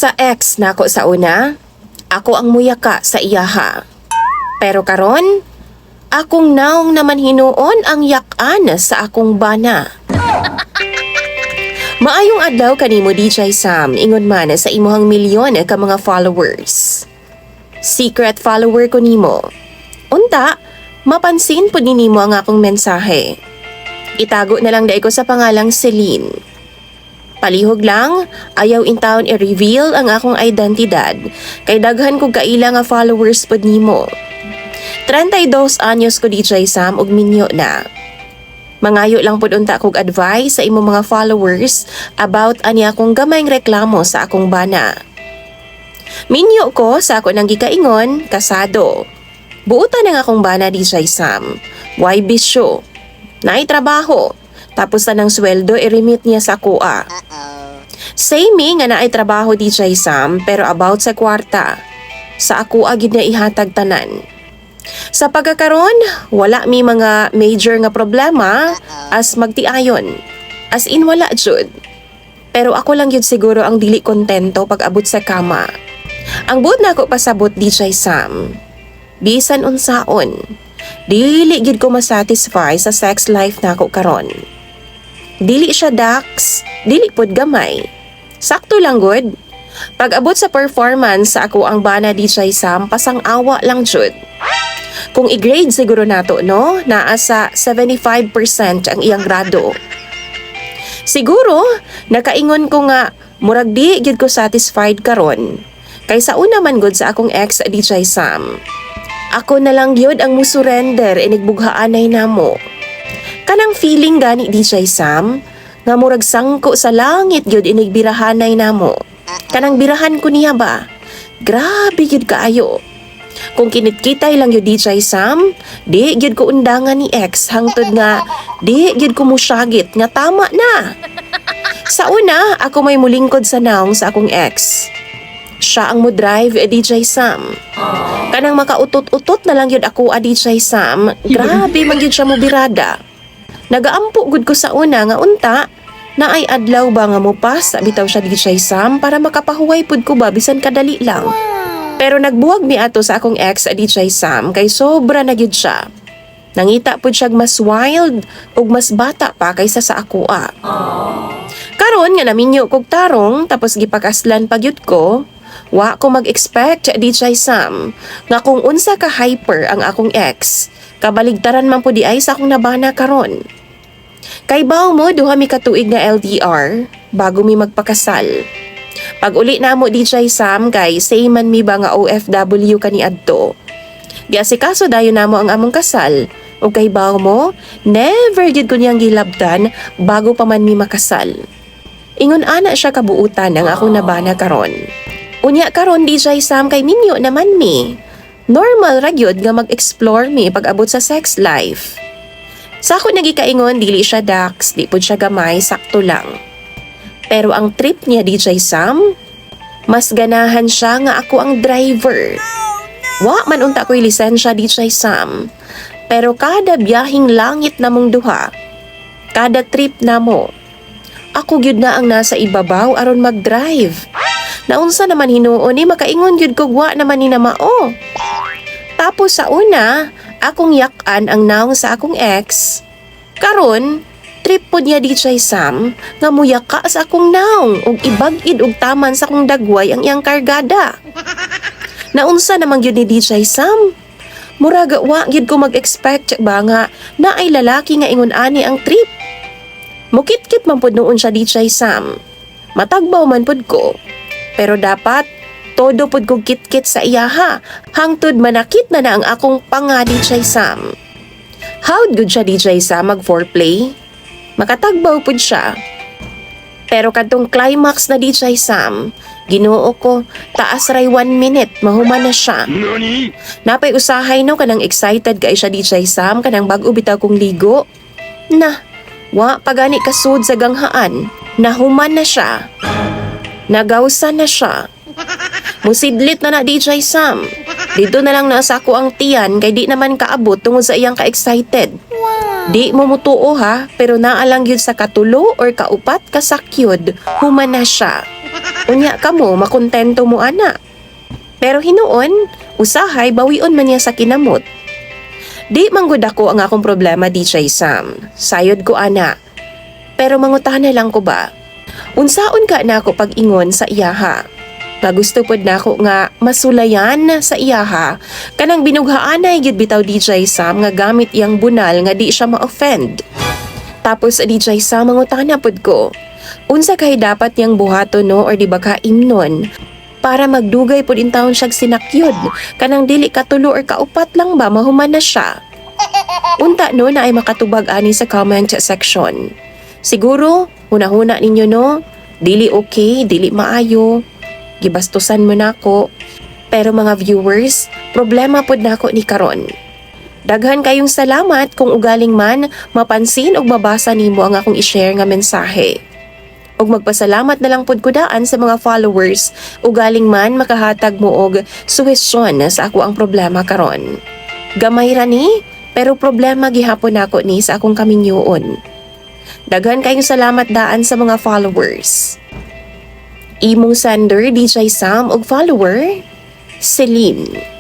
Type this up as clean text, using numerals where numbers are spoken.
Sa ex nako sa una, ako ang muyaka sa iyaha. Pero karon, akong naong naman hinuon ang yakan sa akong bana. Maayong adlaw kanimo DJ Sam, ingon man sa imuhang milyon ka mga followers. Secret follower ko nimo. Unta, mapansin pud nimo ang akong mensahe. Itago na lang dai ko sa pangalang Celine. Palihog lang, ayaw in town i-reveal ang akong identidad kay daghan kog kaila nga followers pud nimo. 32 anyos ko DJ Sam ug minyo na. Mangayo lang pud unta kog advice sa imong mga followers about ani akong gamayng reklamo sa akong bana. Minyo ko sa ako nang gikaingon, kasado. Buutan ang akong bana DJ Sam. Why bisyo? Naay trabaho. Tapos na ng sweldo i-remit niya sa kuha. Say me nga naay trabaho DJ Sam pero about sa kwarta. Sa ako agid na ihatag tanan. Sa pagkakaron, wala mi mga major nga problema as magtiayon. As in wala jud. Pero ako lang yun siguro ang dili kontento pag abot sa kama. Ang buot na ako pasabot DJ Sam. Bisan unsaon. Dili gid ko masatisfy sa sex life na ako karon. Dili siya dax, dili pod gamay. Sakto lang good. Pag abot sa performance sa ako ang bana DJ Sam, pasang awa lang jud. Kung i-grade siguro nato no, naa sa 75% ang iyang grado. Siguro, nakaingon ko nga, murag di gid ko satisfied karon. Kaysa una man gud sa akong ex DJ Sam. Ako na lang gyud ang musurrender inigbughaanay namo. Kanang feeling gani DJ Sam, nga murag sangko sa langit gyud inigbirahanay namo. Kanang birahan ko niya ba? Grabe gyud kaayo. Kung kinitkitay lang yun DJ Sam, di gyud ko undangan ni ex hangtod nga di gyud ko musyagit nga tama na. Sa una, ako may mulingkod sa naong sa akong ex. Siya ang mo drive DJ Sam. Kanang makautot-utot na lang yun ako DJ Sam, grabe man yun siya mo birada. Nagaampo gud ko sa una nga unta, na ay adlaw ba nga mo pa sa bitaw siya DJ Sam para makapahuway pud ko ba bisan kadali lang. Pero nagbuwag mi ato sa akong ex DJ Sam kay sobra na gyud siya. Nangita pud siya mas wild ug mas bata pa kaysa sa ako. Karon nga naminyo kog tarong tapos gipakaslan pa gyud ko, wa ko mag-expect DJ Sam nga kung unsa ka hyper ang akong ex, kabaligtaran man pud di ay sa akong nabana karon. Kay baw mo duha mi katuig nga LDR bago mi magpakasal. Pag uli na mo DJ Sam kay say man mi ba nga OFW kaniadto. Giasikaso dayon namo ang among kasal. O kay baw mo, never gid ko niyang gilabtan bago pa man mi makasal. Ingon ana siya kabuutan ang akong nabana karon. Unya karon DJ Sam kay minyo naman mi. Normal ra gyud nga mag-explore mi pag abot sa sex life. Sa ako nagikaingon dili siya dax, di pud siya gamay, sakto lang. Pero ang trip niya DJ Sam, mas ganahan siya nga ako ang driver. Wa man unta ko'y lisensya DJ Sam. Pero kada biyahing langit namong duha, kada trip namo, ako gyud na ang nasa ibabaw aron mag-drive. Naunsa naman hinuon ni makaingon gyud ko wa naman ni na mao. Tapos sa una, akong yakan ang naong sa akong ex. Karon, trip po niya DJ Sam nga muyaka sa akong naong ug ibag-id og taman sa akong dagway ang iyang kargada. Naunsa naman gyud ni DJ Sam? Muraga wa gyud ko mag-expect ba nga na ay lalaki nga ingon ani ang trip. Mukit-kit man pud noon siya DJ Sam. Matagbaw man pud ko. Pero dapat todo pud kog kit-kit sa iyaha hangtod manakit na ang akong panga DJ Sam. How'd good siya DJ Sam mag-foreplay? Makatagbaw pud siya. Pero kadtong climax na DJ Sam, Ginoo ko, taas ray 1 minute, mahuman na siya. Napay usahay no kanang excited kay siya DJ Sam kanang bag-o bitaw kong ligo. Na, wa pagani kasud sa ganghaan, nahuman na siya. Nagawsan na siya. Musidlit na DJ Sam. Dito na lang nasa ako ang tiyan kay di naman kaabot tungod sa iyang ka-excited. Di mo mutuo ha, pero naalang yun sa katulo or kaupat kasakyod, human na siya. Unya ka mo, makontento mo ana. Pero hinuon, usahay bawion man niya sa kinamot. Di manggod ako ang akong problema, DJ Sam. Sayod ko ana. Pero mangutahan na lang ko ba? Unsaon ka na ako pag-ingon sa iyaha? Nga gusto pod na ako nga masulayan sa iyaha, kanang binughaanay gyud bitaw DJ Sam nga gamit iyang bunal nga di siya ma-offend. Tapos DJ Sam mangutana pod ko, unsa kay dapat niyang buhaton no or di ba ka imnon para magdugay pod in taon siyag sinakyod, kanang dili katulo or kaupat lang ba mahuman na siya. Unta no na ay makatubag ani sa comment section. Siguro, huna-huna ninyo no, dili okay, dili maayo, gibastusan mo na ako. Pero mga viewers, problema pod nako ni karon. Daghan kayong salamat kung ugaling man mapansin og mabasa nimo ang akong i-share nga mensahe. Og magpasalamat na lang pod ko daan sa mga followers ugaling man makahatag mo og suhestyon sa ako ang problema karon. Gamay ra ni, pero problema gihapon nako ni sa akong kaminyoon. Daghan kayong salamat daan sa mga followers. Imong sender DJ Sam og follower, Celine.